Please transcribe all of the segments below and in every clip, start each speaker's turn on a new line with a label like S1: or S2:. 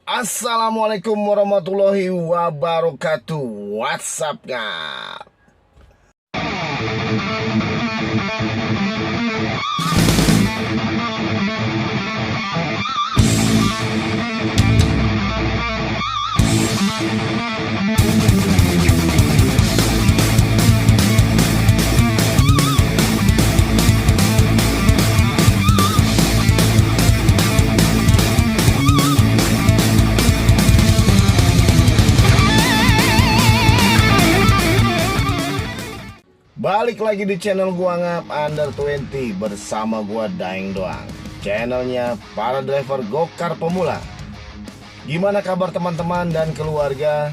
S1: Assalamualaikum warahmatullahi wabarakatuh. WhatsApp ngap. Balik lagi di channel gua Ngap Under 20 bersama gua Daeng Doang. Channelnya para driver gokar pemula. Gimana kabar teman-teman dan keluarga?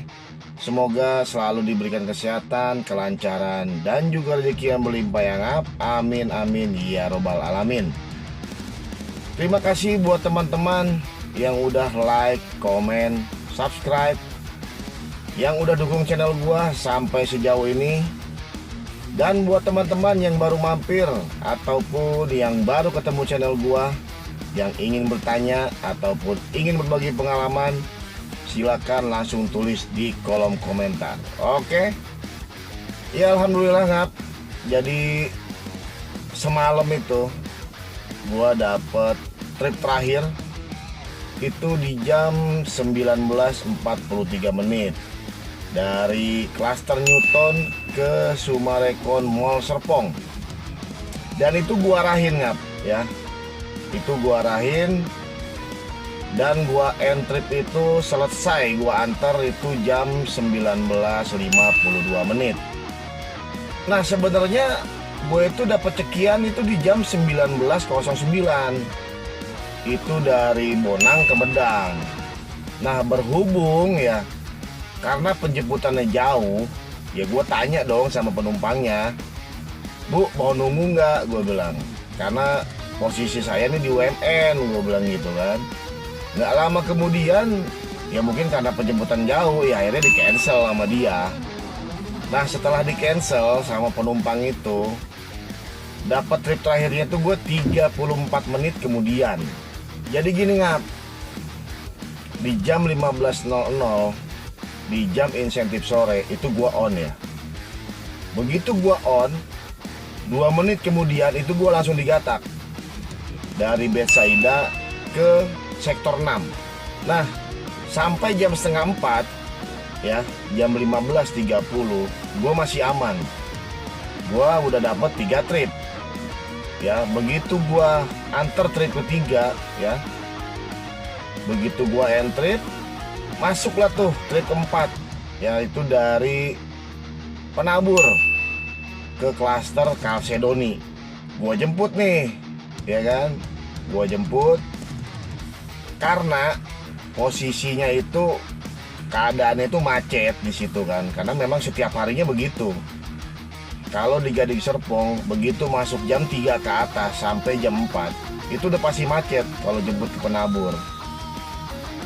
S1: Semoga selalu diberikan kesehatan, kelancaran, dan juga rezeki yang berlimpah yang ngap. Amin amin ya robbal alamin. Terima kasih buat teman-teman yang udah like, komen, subscribe, yang udah dukung channel gua sampai sejauh ini. Dan buat teman-teman yang baru mampir ataupun yang baru ketemu channel gua, yang ingin bertanya ataupun ingin berbagi pengalaman, silakan langsung tulis di kolom komentar. Oke? Ya alhamdulillah ngap. Jadi semalam itu gua dapet trip terakhir itu di jam 19.43 menit dari Cluster Newton ke Sumarekon Mall Serpong. Dan itu gua arahin ngap ya. Itu gua arahin dan gua end trip itu selesai gua antar itu jam 19.52 menit. Nah, sebenarnya gue itu dapat cekian itu di jam 19.09. Itu dari Bonang ke Medang. Nah, berhubung ya karena penjemputannya jauh, ya gue tanya dong sama penumpangnya, "Bu, mau nunggu nggak?" Gue bilang. Karena posisi saya ini di UMN, gue bilang gitu kan. Nggak lama kemudian, ya mungkin karena penjemputan jauh, ya akhirnya di cancel sama dia. Nah, setelah di cancel sama penumpang itu, dapat trip terakhirnya tuh gue 34 menit kemudian. Jadi gini ngap, di jam 15.00, di jam insentif sore itu gua on ya. Begitu gua on, 2 menit kemudian itu gua langsung digatak dari Betsaida ke sektor 6. Nah, sampai jam setengah 4 ya, jam 15.30 gua masih aman. Gua udah dapet 3 trip ya. Begitu gua antar trip ketiga ya, begitu gua end trip, masuklah tuh trip keempat, yaitu dari Penabur ke Cluster Kalsedoni. Gua jemput nih, ya kan? Gua jemput karena posisinya itu keadaannya itu macet di situ kan, karena memang setiap harinya begitu. Kalau di Gading Serpong begitu masuk jam 3 ke atas sampai jam 4 itu udah pasti macet kalau jemput ke Penabur.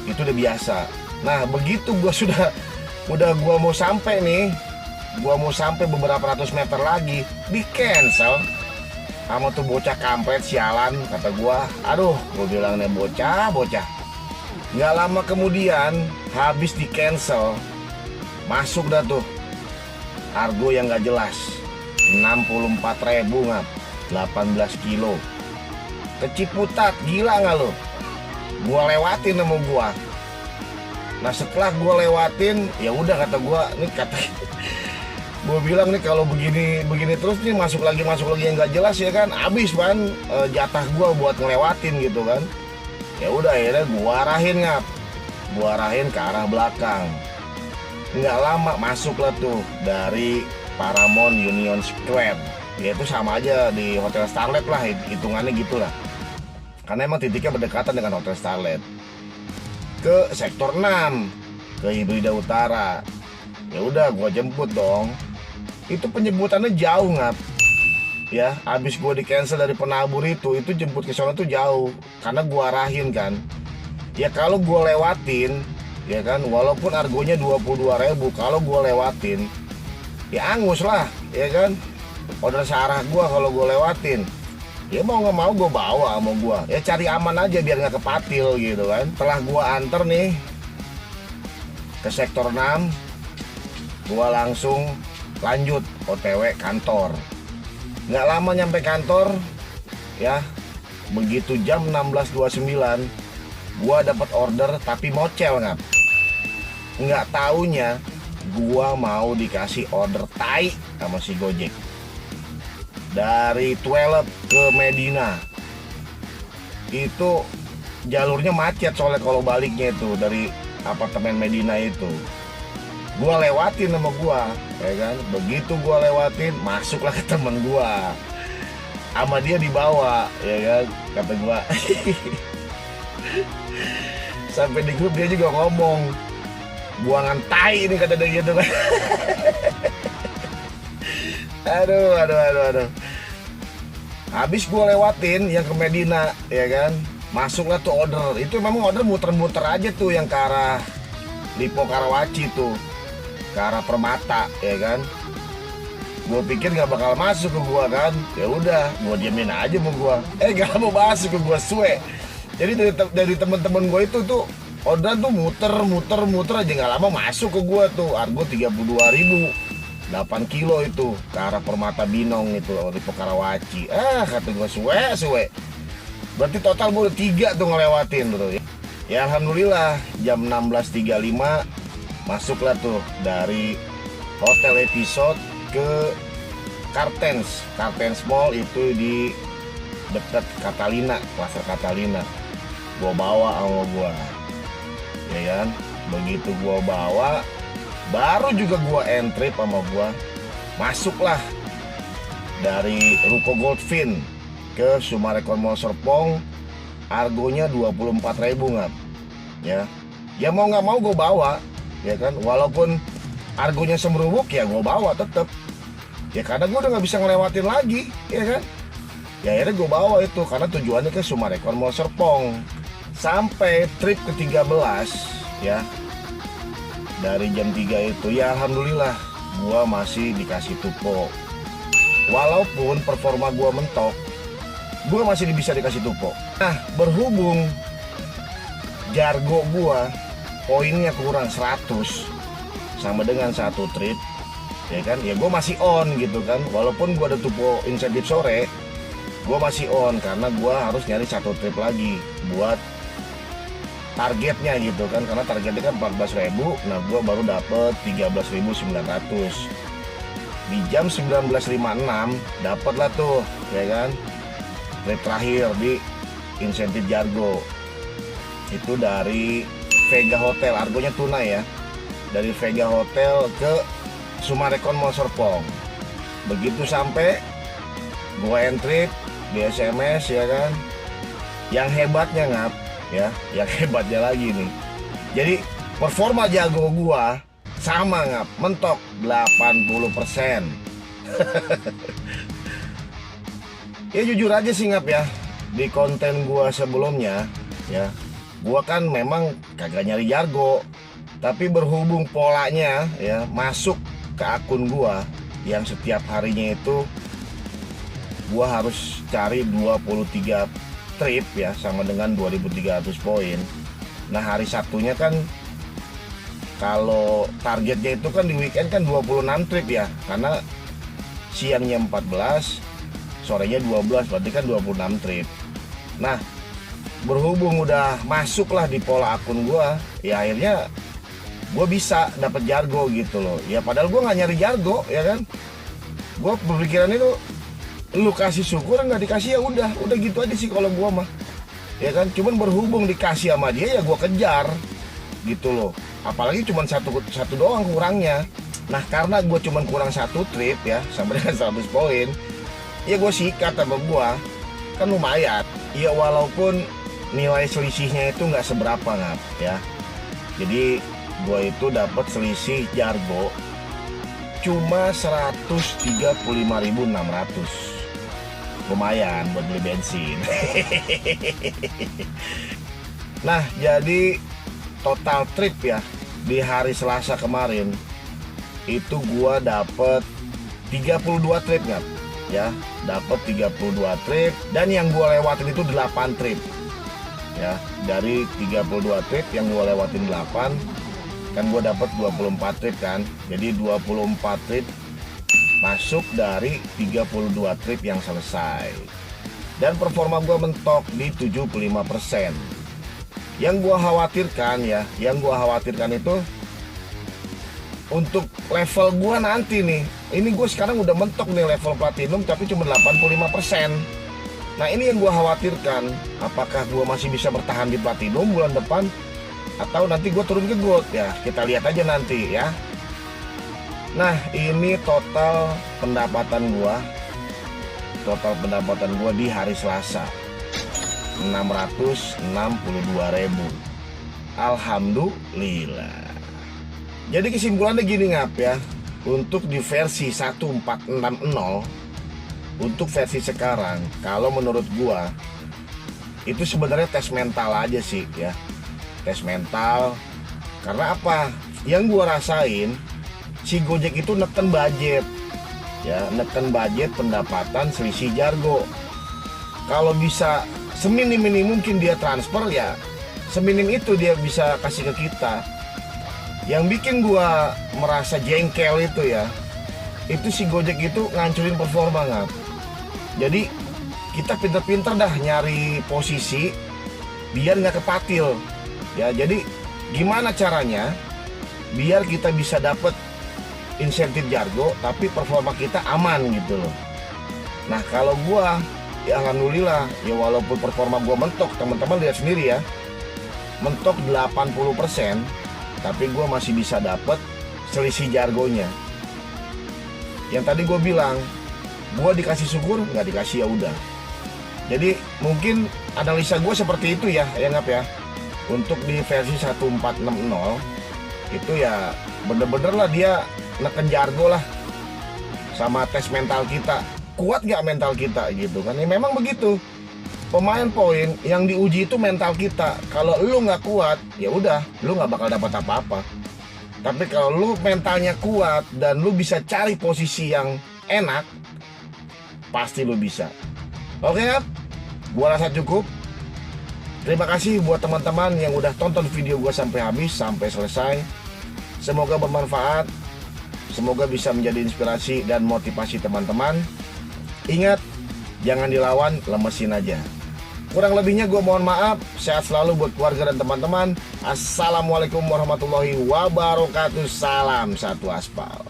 S1: Itu udah biasa. Nah, begitu udah gua mau sampai nih, gua mau sampai beberapa ratus meter lagi, di cancel sama tuh bocah kampret sialan, kata gua. Aduh, gua bilangnya bocah. Nggak lama kemudian habis di cancel, masuk dah tuh argo yang nggak jelas, 64.000 ngap, 18 kilo ke Ciputat. Gila nggak lo? Gua lewatin sama gua. Nah, setelah gue lewatin, ya udah kata gue, gue bilang nih kalau begini terus nih masuk lagi yang nggak jelas ya kan, abis kan jatah gue buat ngelewatin gitu kan. Ya udah akhirnya gue arahin ngap, gue arahin ke arah belakang. Nggak lama masuklah tuh dari Paramount Union Square, ya itu sama aja di Hotel Starlet lah, hitungannya gitulah. Karena emang titiknya berdekatan dengan Hotel Starlet. Ke sektor 6, ke Hibrida Utara. Ya udah gua jemput dong. Itu penjemputannya jauh ngap. Ya, habis gua di cancel dari Penabur itu jemput ke sana tuh jauh karena gua arahin kan. Ya kalau gua lewatin, ya kan, walaupun argonya 22.000, kalau gua lewatin ya angus lah, ya kan. Order searah gua kalau gua lewatin. Ya mau nggak mau gue bawa sama gue, ya cari aman aja biar nggak kepatil gitu kan. Setelah gue anter nih ke sektor 6, gua langsung lanjut OTW kantor. Nggak lama nyampe kantor ya, begitu jam 16.29 gua dapat order tapi mocel nggak taunya gua mau dikasih order tai sama si Gojek dari Twelep ke Medina. Itu jalurnya macet soalnya kalau baliknya itu dari apartemen Medina itu. Gua lewatin sama gua, ya kan. Begitu gua lewatin, masuklah ke temen gua. Sama dia dibawa, ya kan. Kata gua. Sampai di grup dia juga ngomong, buangan tai ini, kata dia gitu kan. Aduh. Habis gua lewatin yang ke Medina, ya kan. Masuklah tuh order. Itu memang order muter-muter aja tuh yang ke arah Lipo Karawaci tuh, ke arah Permata, ya kan. Gue pikir nggak bakal masuk ke gua kan. Ya udah, gua diamin aja sama gua. Gak mau masuk ke gua, suwe. Jadi dari temen-temen gua itu tuh order tuh muter aja, nggak lama masuk ke gua tuh. Argo 32.000, 8 kilo itu ke arah Permata Binong itu, Lipo Karawaci. Kata gua suwe. Berarti total gua udah 3 tuh ngelewatin tuh. Ya alhamdulillah jam 16.35 masuklah tuh dari Hotel Episode ke Kartens Mall itu di dekat Catalina, Plaza Catalina. Gua bawa sama gua, ya kan. Begitu gua bawa, baru juga gua entry sama gua, masuklah dari Ruko Goldfin ke Summarecon Mall Serpong. Argonya 24.000 ya. Ya mau nggak mau gue bawa, ya kan. Walaupun argonya semrubuk ya gue bawa tetep. Ya karena gue udah nggak bisa ngelewatin lagi, ya kan. Ya akhirnya gue bawa itu karena tujuannya ke Summarecon Mall Serpong. Sampai trip ke-13 ya, dari jam 3 itu ya alhamdulillah gue masih dikasih tupo. Walaupun performa gue mentok, gue masih bisa dikasih tupo. Nah, berhubung jargo gue poinnya kurang 100 sama dengan satu trip, ya kan, ya gue masih on gitu kan. Walaupun gue ada tupo insentif sore, gue masih on karena gue harus nyari satu trip lagi buat targetnya gitu kan. Karena targetnya kan 14.000, nah gue baru dapet 13.900. Di jam 19.56 dapet lah tuh, ya kan, trip terakhir di insentif jargo. Itu dari Vega Hotel, argonya tunai ya, dari Vega Hotel ke Summarecon Mall Serpong. Begitu sampai gue entry di SMS, ya kan. Yang hebatnya yang hebatnya lagi nih, jadi performa jago gue sama mentok 80%. Ya jujur aja sih ya, di konten gua sebelumnya ya, gua kan memang kagak nyari jargo, tapi berhubung polanya ya masuk ke akun gua yang setiap harinya itu gua harus cari 23 trip ya, sama dengan 2.300 poin. Nah hari Sabtunya kan kalau targetnya itu kan di weekend kan 26 trip ya, karena siangnya 14, sorenya 12, berarti kan 26 trip. Nah, berhubung udah masuk lah di pola akun gua, ya akhirnya gua bisa dapet jargo gitu loh. Ya padahal gua nggak nyari jargo, ya kan. Gua berpikiran itu, lu kasih syukur, nggak dikasih ya udah gitu aja sih kalau gua mah, ya kan. Cuman berhubung dikasih sama dia ya gua kejar gitu loh. Apalagi cuma satu doang kurangnya. Nah karena gue cuma kurang satu trip ya, sampai dengan 100 poin, ya gue sikat sama gue, kan lumayan. Ya walaupun nilai selisihnya itu nggak seberapa ya. Jadi gue itu dapat selisih jargo cuma 135.600. Lumayan buat beli bensin. Nah jadi total trip ya di hari Selasa kemarin itu gua dapet 32 trip ya, dapet 32 trip, dan yang gua lewatin itu 8 trip ya. Dari 32 trip yang gua lewatin 8, kan gue dapat 24 trip kan, jadi 24 trip masuk dari 32 trip yang selesai, dan performa gue mentok di 75%. Yang gue khawatirkan itu untuk level gue nanti nih. Ini gue sekarang udah mentok nih level platinum tapi cuma 85%. Nah ini yang gue khawatirkan, apakah gue masih bisa bertahan di platinum bulan depan atau nanti gue turun ke gold ya. Kita lihat aja nanti ya. Nah ini total pendapatan gue di hari Selasa 662.000. Alhamdulillah. Jadi kesimpulannya gini Ngap ya, untuk di versi 1460, untuk versi sekarang, kalau menurut gua itu sebenarnya tes mental aja sih ya, tes mental. Karena apa? Yang gua rasain, si Gojek itu neken budget ya, neken budget pendapatan selisih Jargo. Kalau bisa seminim-minim mungkin dia transfer ya, seminim itu dia bisa kasih ke kita. Yang bikin gua merasa jengkel itu ya, itu si Gojek itu ngancurin performa Ngap. Jadi kita pinter-pinter dah nyari posisi biar nggak kepatil ya. Jadi gimana caranya biar kita bisa dapet insentif Jargo tapi performa kita aman gitu loh. Nah kalau gua ya alhamdulillah ya, walaupun performa gua mentok, teman-teman lihat sendiri ya, mentok 80%, tapi gue masih bisa dapet selisih Jargonya. Yang tadi gue bilang, gue dikasih syukur, nggak dikasih ya udah. Jadi mungkin analisa gue seperti itu ya Ngap ya. Untuk di versi 1460 itu ya bener-bener lah dia neken Jargo lah, sama tes mental kita. Kuat gak mental kita gitu kan? Ya memang begitu. Pemain poin yang diuji itu mental kita. Kalau lu nggak kuat, ya udah, lu nggak bakal dapat apa-apa. Tapi kalau lu mentalnya kuat dan lu bisa cari posisi yang enak, pasti lu bisa. Oke Ngap, gua rasa cukup. Terima kasih buat teman-teman yang udah tonton video gua sampai habis, sampai selesai. Semoga bermanfaat, semoga bisa menjadi inspirasi dan motivasi teman-teman. Ingat, jangan dilawan, lemesin aja. Kurang lebihnya gue mohon maaf. Sehat selalu buat keluarga dan teman-teman. Assalamualaikum warahmatullahi wabarakatuh. Salam satu aspal.